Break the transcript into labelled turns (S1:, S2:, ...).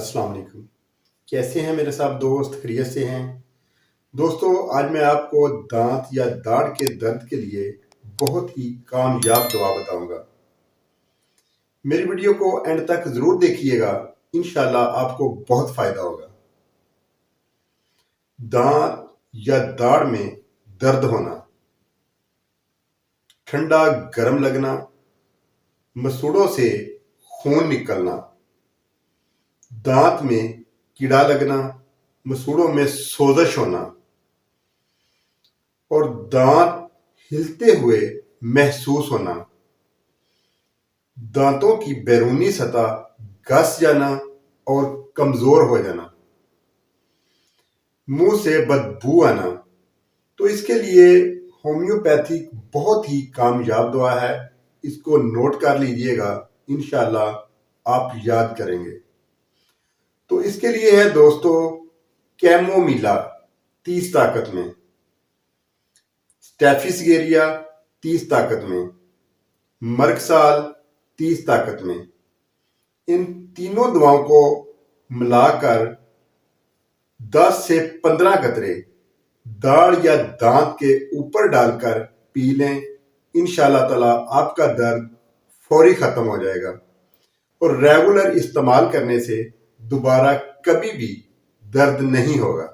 S1: السلام علیکم۔ کیسے ہیں میرے صاحب دوست؟ خیریت سے ہیں دوستو؟ آج میں آپ کو دانت یا داڑھ کے درد کے لیے بہت ہی کامیاب دوا بتاؤں گا۔ میری ویڈیو کو اینڈ تک ضرور دیکھیے گا، انشاءاللہ آپ کو بہت فائدہ ہوگا۔ دانت یا داڑھ میں درد ہونا، ٹھنڈا گرم لگنا، مسوڑوں سے خون نکلنا، دانت میں کیڑا لگنا، مسوڑوں میں سوزش ہونا اور دانت ہلتے ہوئے محسوس ہونا، دانتوں کی بیرونی سطح گھس جانا اور کمزور ہو جانا، منہ سے بدبو آنا۔ تو اس کے لیے ہومیوپیتھک بہت ہی کامیاب دوا ہے، اس کو نوٹ کر لیجئے گا، انشاءاللہ آپ یاد کریں گے۔ تو اس کے لیے ہے دوستو کیمومیلا 30 طاقت میں، سٹیفیسگیریا 30 طاقت میں، مرگسال 30 طاقت میں۔ ان تینوں دواؤں کو ملا کر 10 سے 15 قطرے داڑھ یا دانت کے اوپر ڈال کر پی لیں، انشاءاللہ تعالی آپ کا درد فوری ختم ہو جائے گا اور ریگولر استعمال کرنے سے دوبارہ کبھی بھی درد نہیں ہوگا۔